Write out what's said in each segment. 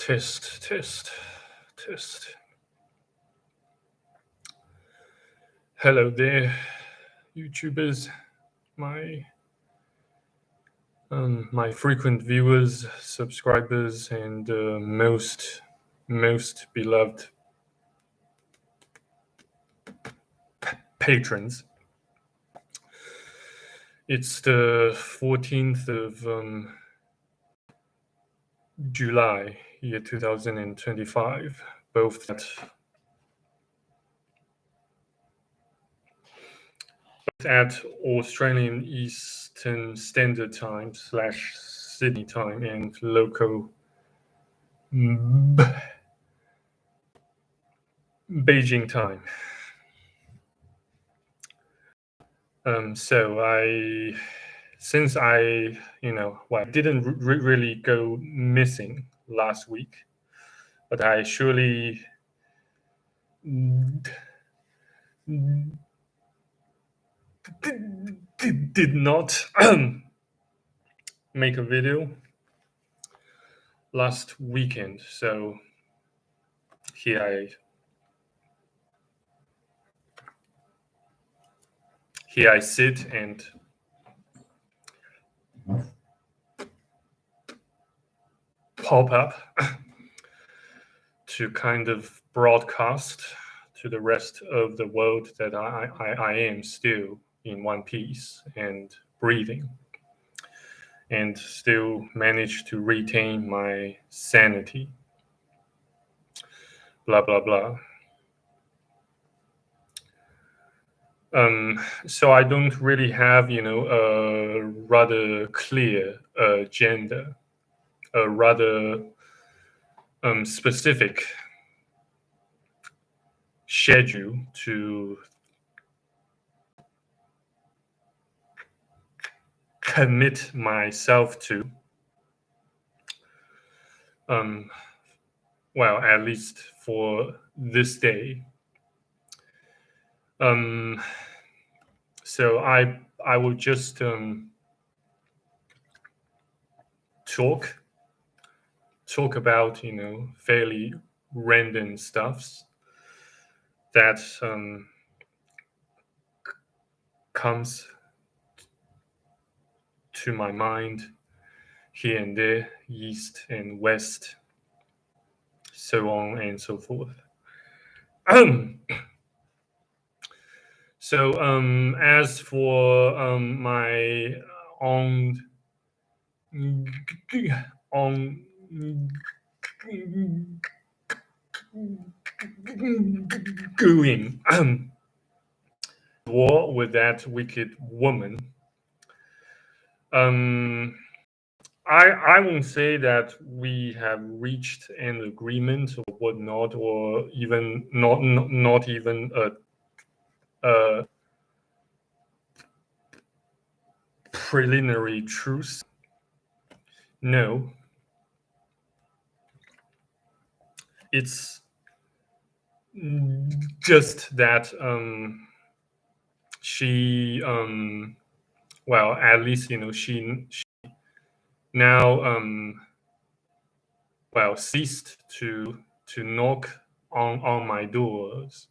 Test, test, test. Hello there, YouTubers, my my frequent viewers, subscribers, and most beloved patrons. It's the 14th of July, year 2025. Both at Australian Eastern Standard Time / Sydney time and local Beijing time. So since I didn't really go missing last week, but I surely did not make a video last weekend. So here I sit and pop up to kind of broadcast to the rest of the world that I am still in one piece and breathing, and still manage to retain my sanity. Blah, blah, blah. So I don't really have, a rather clear agenda, a rather specific schedule to commit myself to. Well, at least for this day. So I will just talk about fairly random stuffs that comes to my mind here and there, east and west, so on and so forth. So as for my on going war with that wicked woman. I won't say that we have reached an agreement or whatnot, or even not even a preliminary truce. No, it's just that she well, at least she now ceased to knock on my doors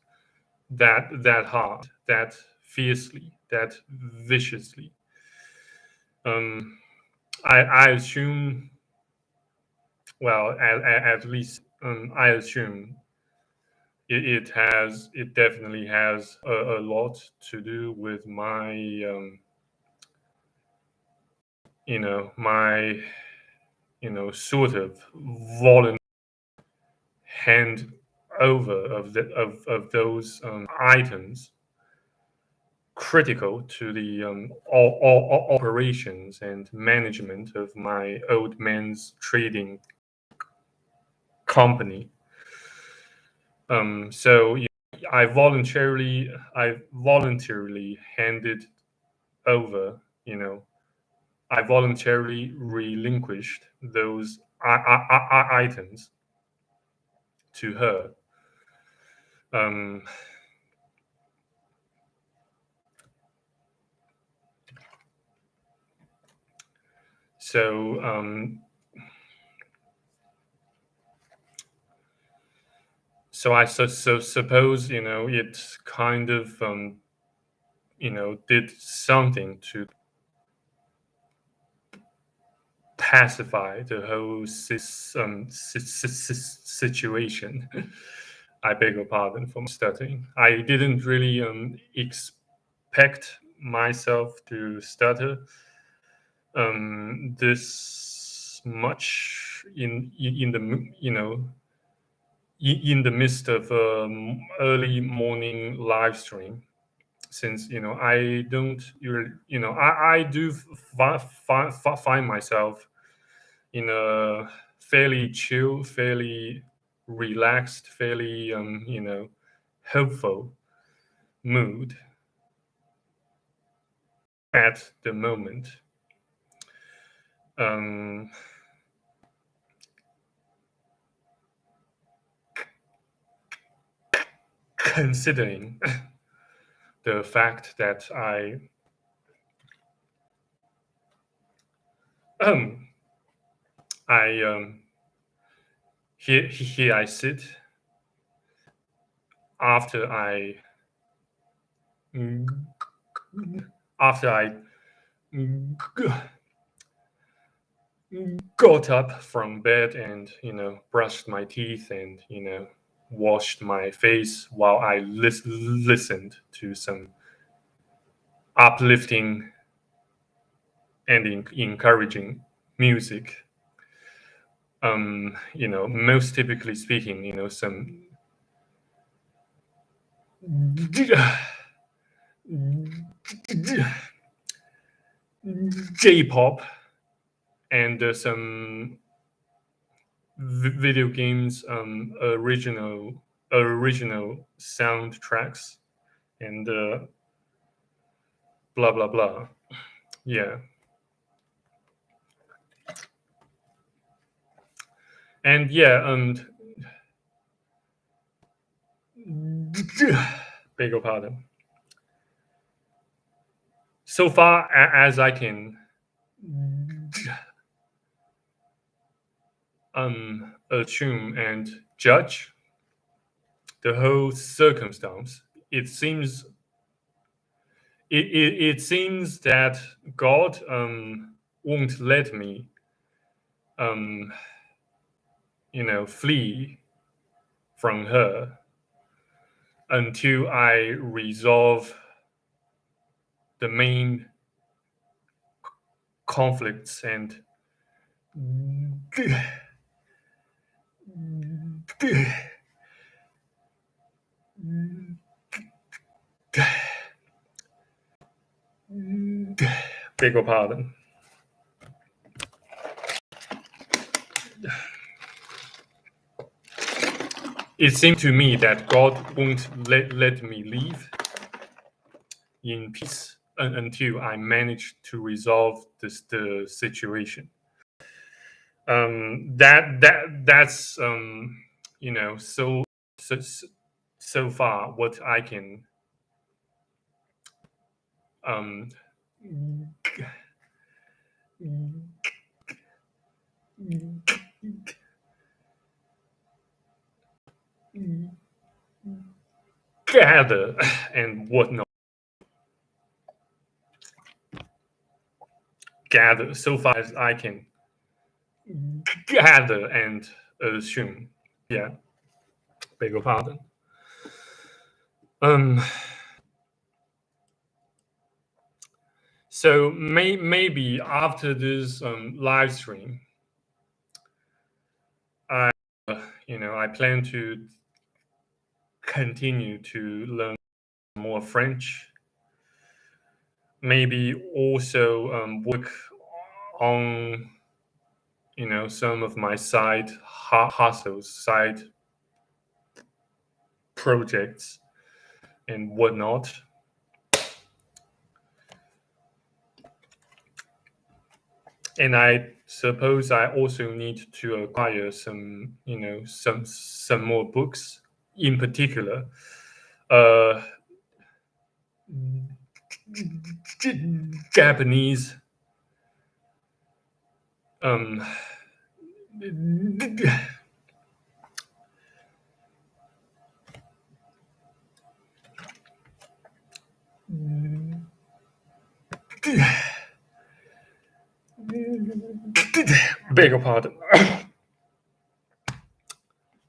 that hard, that fiercely, that viciously. I assume, well, at least I assume it definitely has a lot to do with my my sort of voluntary hand over of those items critical to the all operations and management of my old man's trading company. So I voluntarily handed over, I voluntarily relinquished those items to her. So So I suppose it kind of did something to pacify the whole situation. I beg your pardon for stuttering. I didn't really expect myself to stutter this much in the in the midst of early morning live stream, since I don't I do find myself in a fairly chill, fairly relaxed, fairly hopeful mood at the moment. Um, Considering the fact that um I here I sit after after I got up from bed and brushed my teeth and washed my face while I listened to some uplifting and encouraging music. Most typically speaking, some J-pop and some video games original soundtracks and blah blah blah. Yeah. And yeah, beg your pardon. So far as I can assume and judge the whole circumstance, it seems it seems that God won't let me flee from her until I resolve the main conflicts and beg your pardon. It seemed to me that God won't let me leave in peace until I manage to resolve the situation. That's so so far what I can um, gather and whatnot. Gather so far as I can gather and assume. Yeah, beg your pardon. Um, so maybe after this live stream, I I plan to continue to learn more French. Maybe also work on some of my side hustles, side projects, and whatnot. And I suppose I also need to acquire some some more books, in particular Japanese Beg your pardon.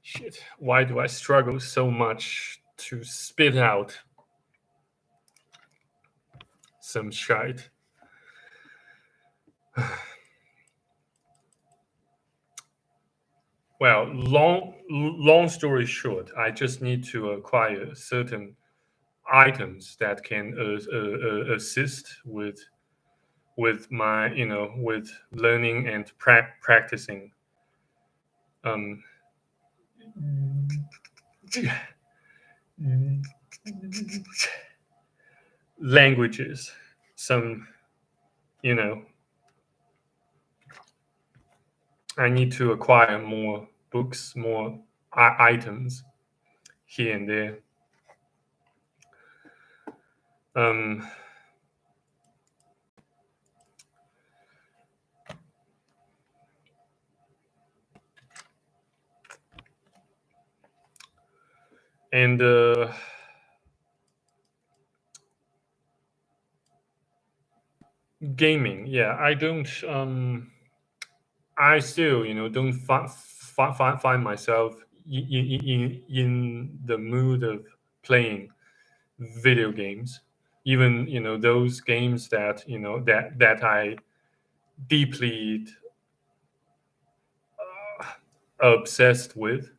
Shit, why do I struggle so much to spit out some shite? Well, long story short, I just need to acquire certain items that can assist with my with learning and practicing um, languages. Some you know I need to acquire more books, more items here and there. Um, and gaming, yeah, I don't. I still, don't find myself in the mood of playing video games. Even those games that that I deeply obsessed with,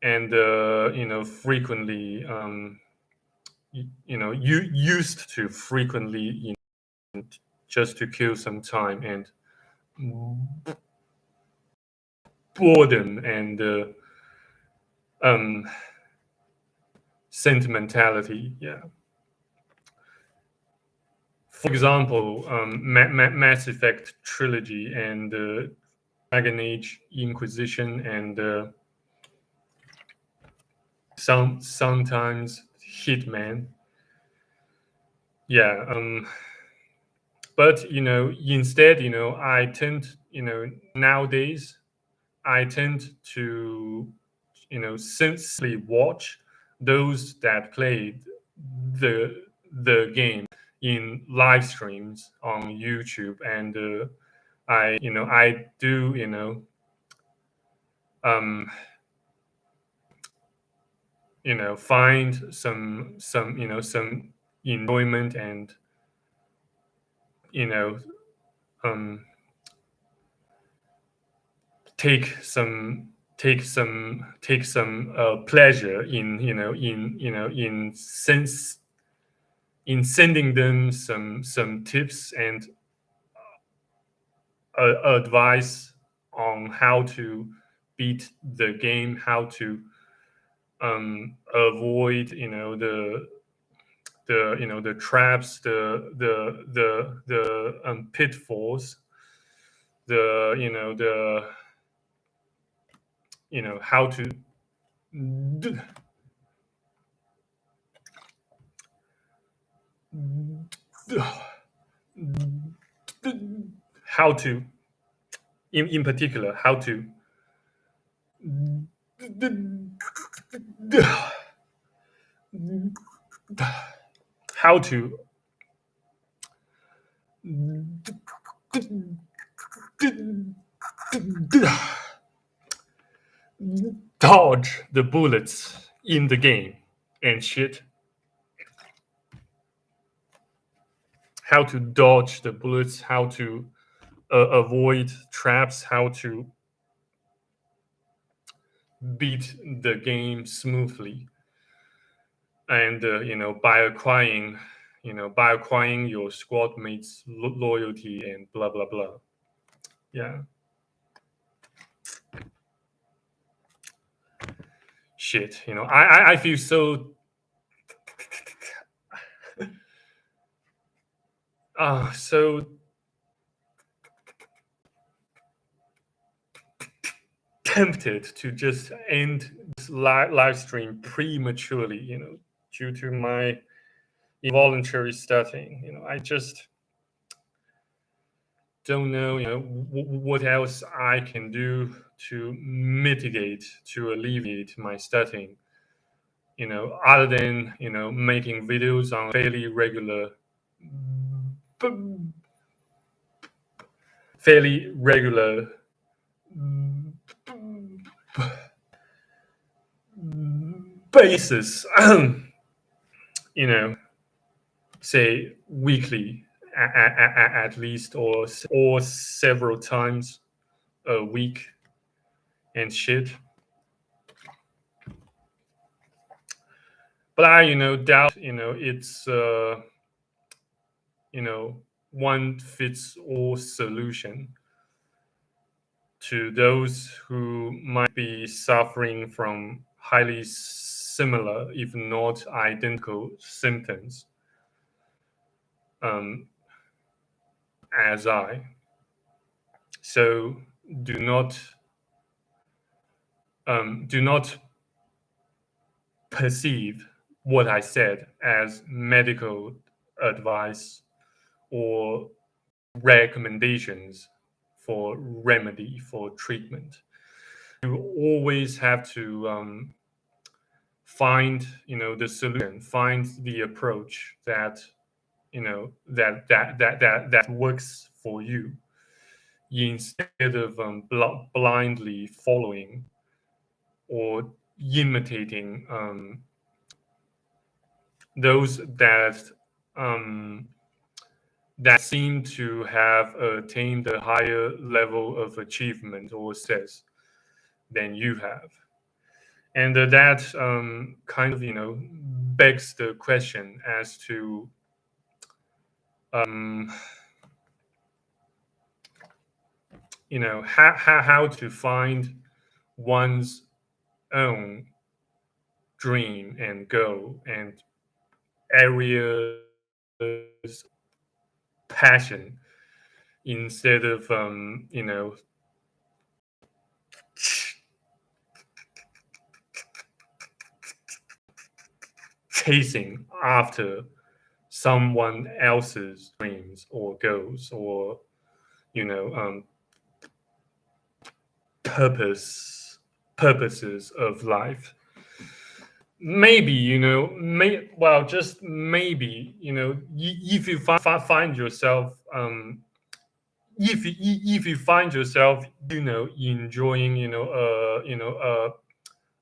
and frequently you used to frequently just to kill some time and boredom and um sentimentality. Yeah. For example, Mass Effect trilogy and Dragon Age Inquisition and sometimes Hitman. Yeah. But instead, I tend, nowadays I tend to, simply watch those that played the game in live streams on YouTube, and I do um, find some enjoyment and you know um, take some pleasure in in sending them some tips and advice on how to beat the game, how to avoid the traps, the pitfalls, the how to how to in particular how to how to dodge the bullets in the game and shit. How to dodge the bullets, how to avoid traps, how to beat the game smoothly, and by acquiring your squad mates' loyalty and blah blah blah. Yeah, shit. I feel so so tempted to just end this live stream prematurely, due to my involuntary stuttering. I just don't know, what else I can do to mitigate, to alleviate my stuttering, other than, making videos on a fairly regular fairly regular basis, say weekly at least, or several times a week and shit. But I, doubt, it's, one fits all solution to those who might be suffering from highly similar, if not identical, symptoms um, as I. So do not do not perceive what I said as medical advice or recommendations for remedy, for treatment. You always have to find, the solution, find the approach that, that works for you, instead of blindly following or imitating those um, that seem to have attained a higher level of achievement or success than you have. And that kind of, begs the question as to um, how to find one's own dream and goal and areas passion, instead of chasing after someone else's dreams or goals, or you know um, purposes of life. Maybe, just maybe, if you find yourself if you find yourself, enjoying,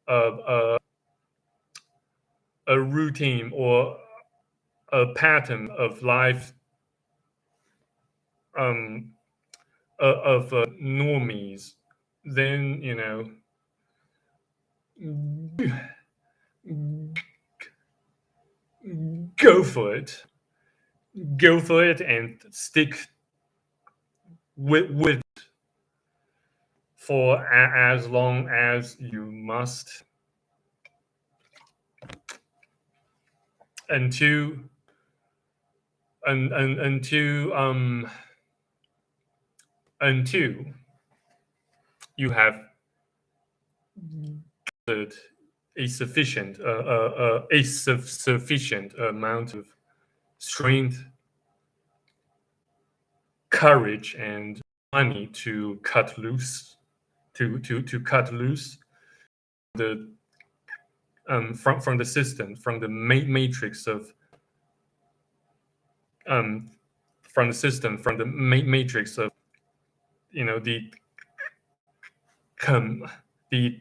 a a routine or a pattern of life, um of normies, then, go for it. Go for it and stick with for as long as you must, until until until you have gathered a sufficient amount of strength, courage, and money to cut loose, to cut loose the from the system, from the matrix of um, from the system, from the matrix of, the com- the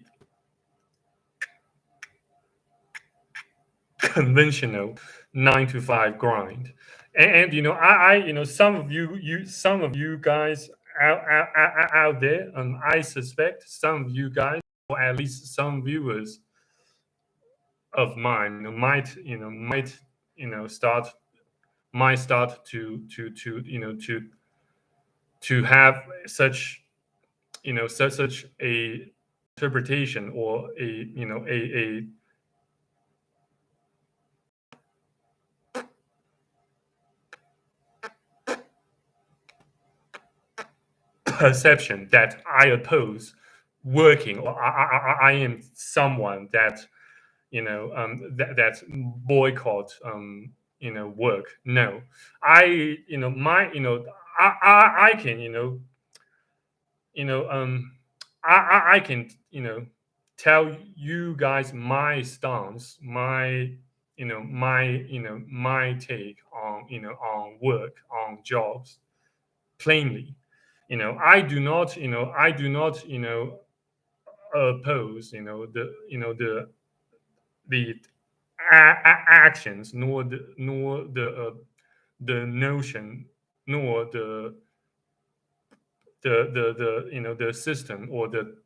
conventional 9 to 5 grind. And, some of you guys out there, I suspect some of you guys, or at least some viewers of mine, start to have such, such a interpretation, or a perception that I oppose working, or I am someone that, that boycott, work. No, I, my, I can, you know I can, tell you guys my stance, my, my take on on work, on jobs, plainly. I do not oppose the actions, nor the notion, nor the system, or the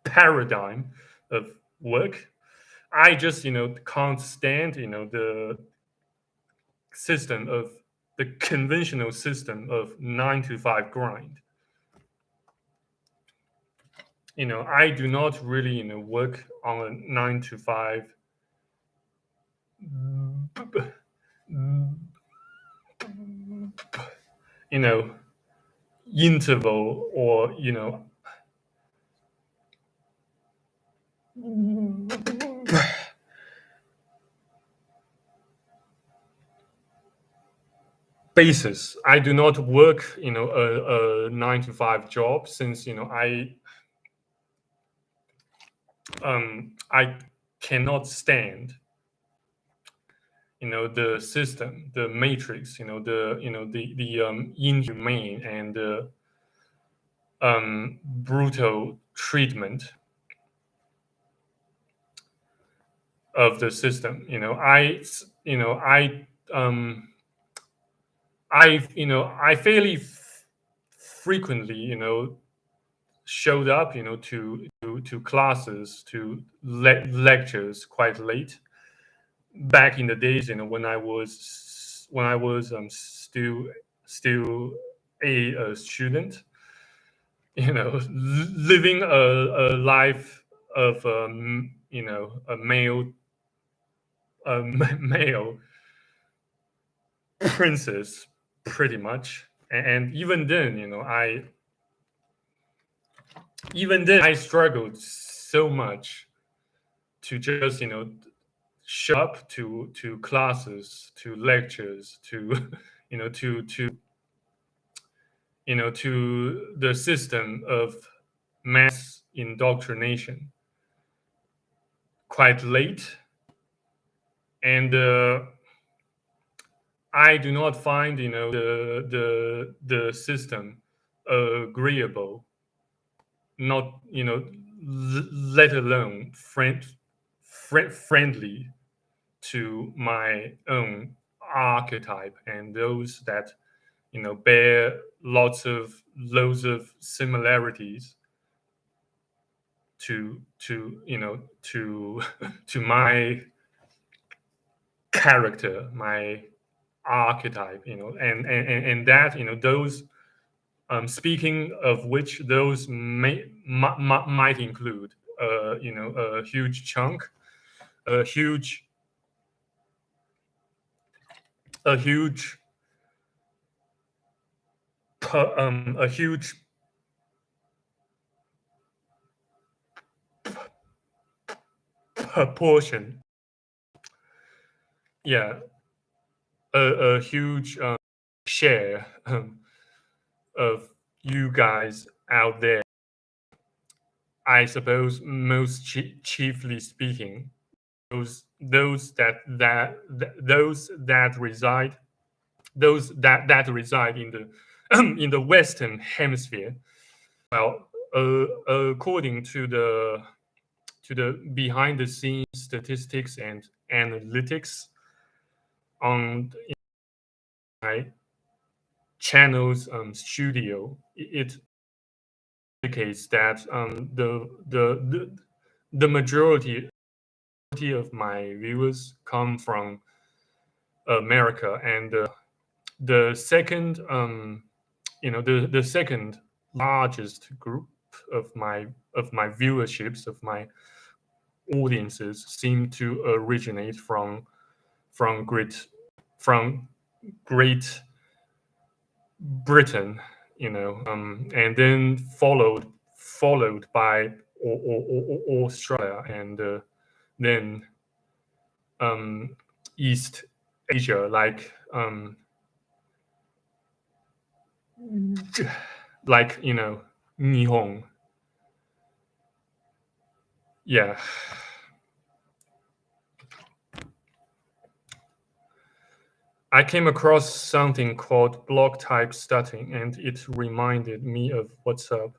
paradigm of work. I just can't stand the system of the conventional system of 9 to 5 grind. I do not really work on a 9 to 5 interval, or basis. I do not work a 9 to 5 job, since I cannot stand the system, the matrix, the inhumane and brutal treatment of the system. I fairly frequently showed up to classes, to lectures quite late, back in the days when I was still a student, living a life of a male princess, pretty much. And even then, I struggled so much to just show up to classes, to lectures, to to the system of mass indoctrination quite late. And I do not find the system agreeable, not let alone friendly to my own archetype, and those that bear loads of similarities to to my character, my archetype, and that those, speaking of which, those might include a huge chunk, a huge a huge a huge proportion, yeah, a huge share of you guys out there. I suppose, most chiefly speaking, those that reside in the in the Western Hemisphere. Well, according to the behind the scenes statistics and analytics on my channel's studio, it indicates that the majority of my viewers come from America, and the second the second largest group of my viewerships, of my audiences, seem to originate from great from Great Britain, and then followed by Australia, and then East Asia, like Nihon, Yeah. I came across something called block type studying, and it reminded me of what's up.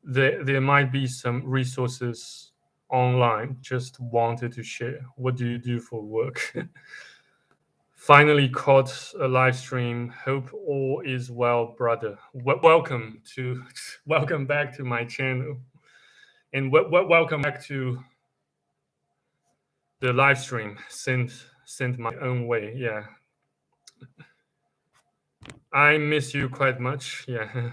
There might be some resources online. Just wanted to share. What do you do for work? Finally caught a live stream. Hope all is well, brother. Welcome to welcome back to my channel, and welcome back to the live stream. Sent my own way. Yeah, I miss you quite much. Yeah.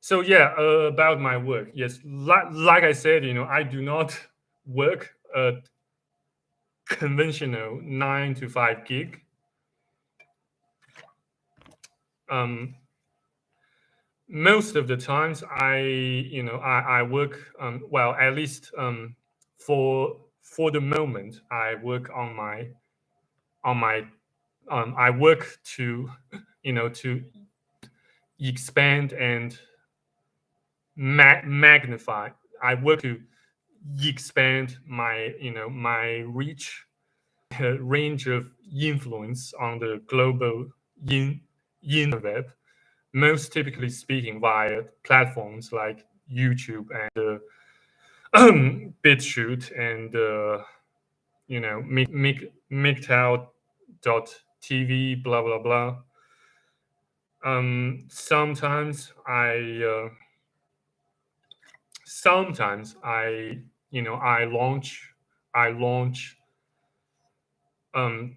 So yeah, about my work. Yes, like I said, I do not work a conventional 9 to 5 gig. Um, Most of the times, I work. Well, at least for the moment, I work on my. I work to to expand and magnify. I work to expand my my reach, range of influence on the global interweb, most typically speaking via platforms like YouTube and BitChute and MGTOW.tv, blah blah blah. Sometimes I launch um,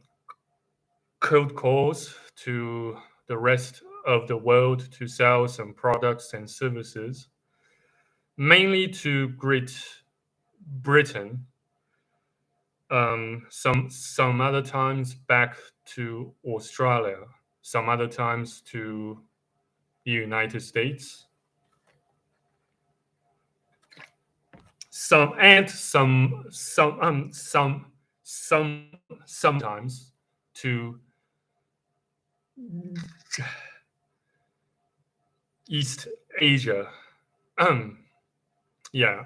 cold calls to the rest of the world to sell some products and services, mainly to Great Britain. Some other times back to Australia. Some other times to the United States. Sometimes to East Asia. Yeah.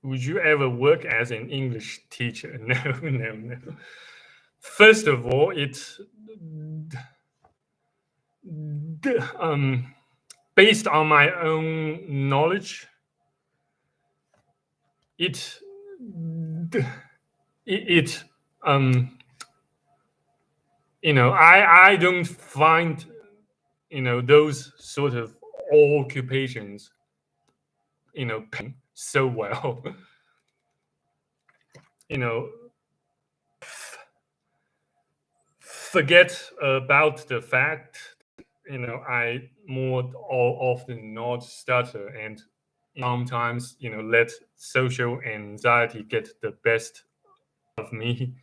Would you ever work as an English teacher? No. First of all, based on my own knowledge, it I don't find those sort of occupations paying so well. you know Forget about the fact I more often not stutter, and sometimes let social anxiety get the best of me,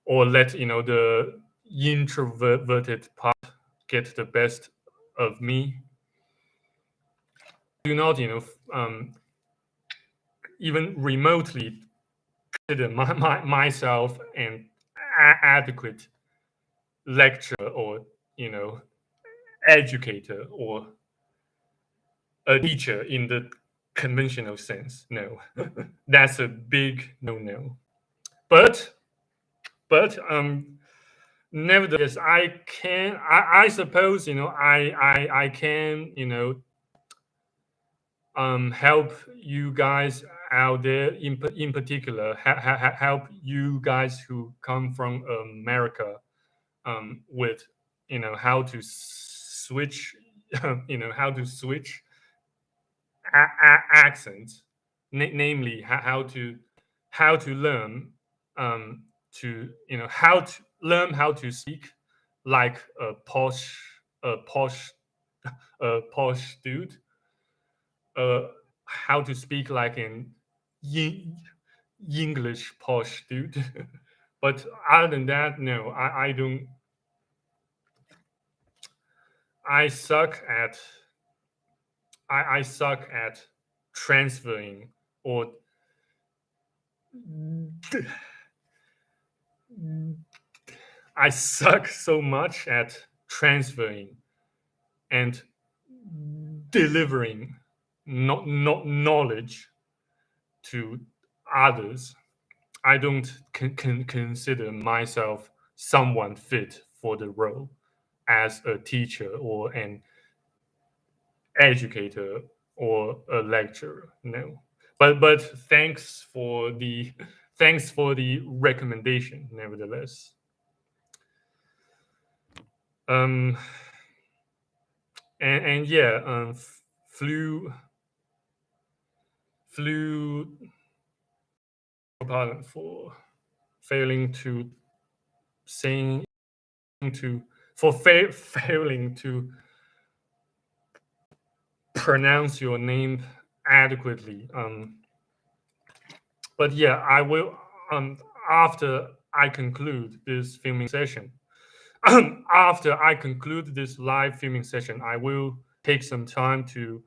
or let the introverted part get the best of me. Do not even remotely consider myself an adequate lecturer or educator or a teacher in the conventional sense. No, that's a big no. But nevertheless, I suppose I can help you guys out there, in particular help you guys who come from America, with how to switch how to switch accents, namely how to learn to how to learn how to speak like a posh posh dude, how to speak like an Eng- English posh dude. But other than that, no, I don't. I suck at I suck at transferring, or I suck so much at transferring and delivering not knowledge to others, I don't consider myself someone fit for the role as a teacher or an educator or a lecturer. No, but thanks for the recommendation. Nevertheless, um, and yeah, flew flew. Pardon for failing to saying to for failing to pronounce your name adequately. But yeah, I will. After I conclude this filming session, after I conclude this live filming session, I will take some time to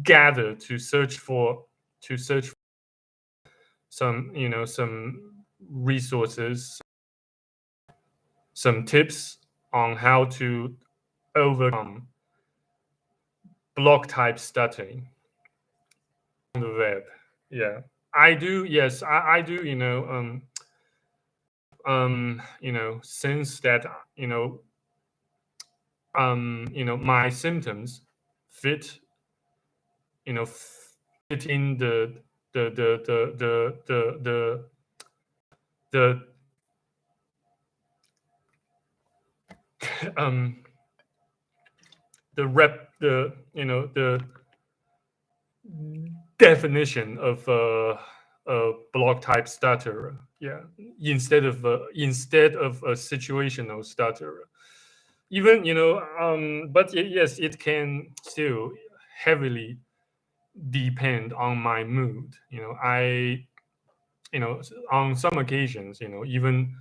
gather to search for some some resources, some tips on how to overcome block type stuttering on the web. Yeah, I do. Yes, I do. Since that my symptoms fit fit in the um the definition of a block type stutterer. Yeah, instead of a situational stutterer. Even but yes, it can still heavily depend on my mood. On some occasions, even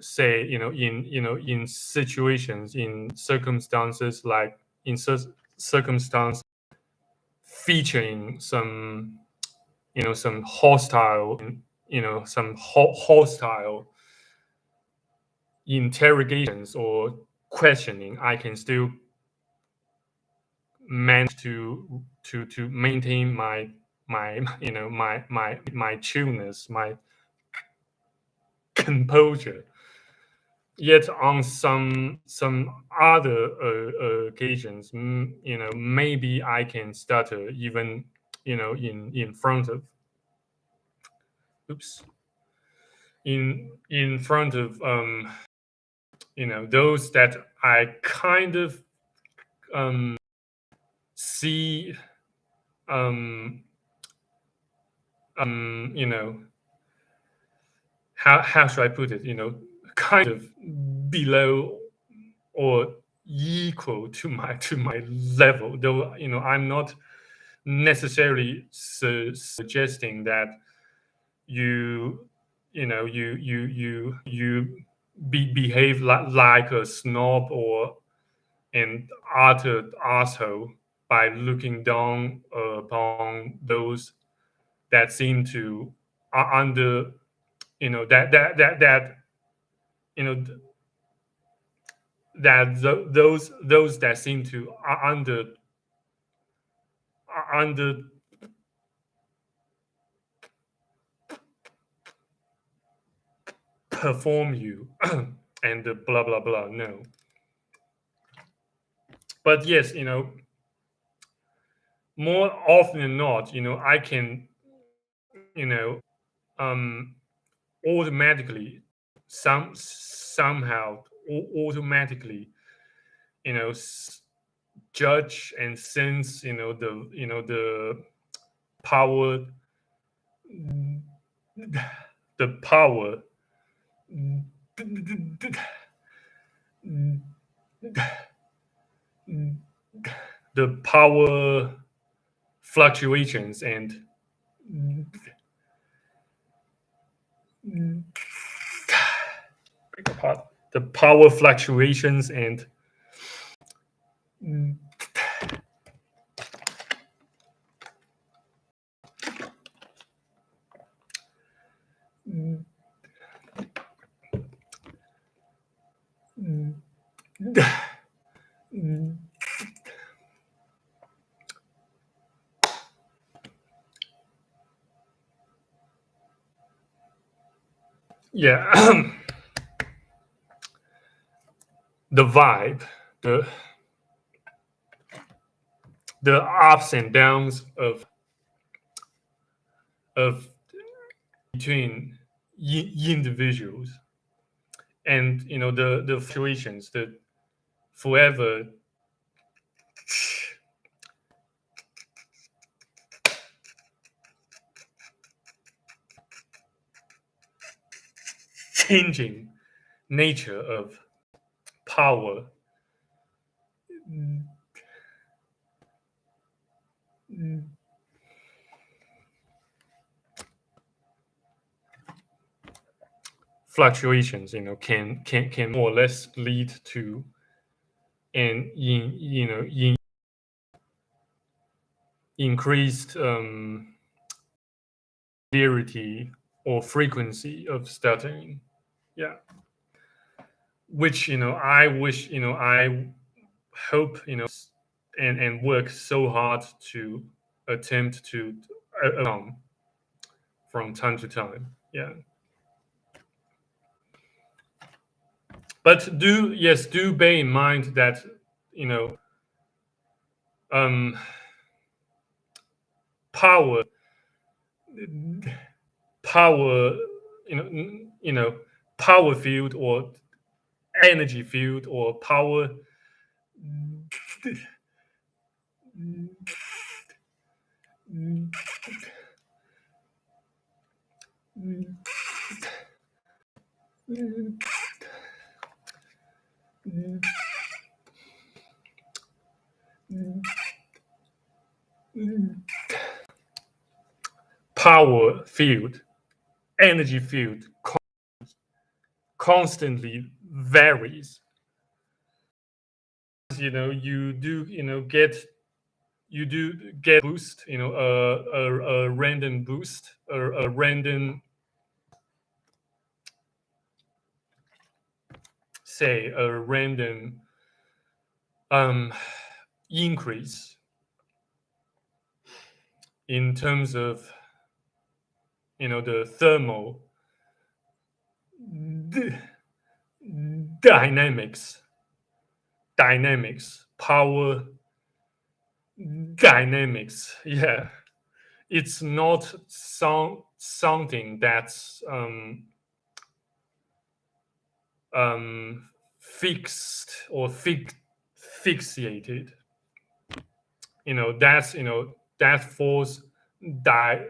say in situations, in circumstances like in circumstances featuring some some hostile hostile interrogations or questioning, I can still manage to maintain my my chillness, my composure. Yet on some other occasions, maybe I can stutter even in front of oops in front of those that I kind of see um you know how should I put it, kind of below or equal to my level, though I'm not necessarily suggesting that you behave like a snob or an utter asshole by looking down upon those that seem to under that you know that those that seem to under perform you and blah blah blah. No, but yes, more often than not, I can you know um automatically somehow automatically you know s- judge and sense the power the power the power fluctuations and the power fluctuations and Yeah. The vibe, the the ups and downs of between individuals, and the fluctuations, the forever changing nature of power. Fluctuations, can more or less lead to an increased severity or frequency of stuttering. Yeah, which I wish, I hope, and work so hard to attempt to from time to time. Yeah, but do bear in mind that you know um power power power field or energy field or power power field, energy field constantly varies. You do get boost, a random boost, or a random, say, a random um increase in terms of the thermal d- dynamics, power dynamics. Yeah, it's not something that's fixed or fixated. That's that falls die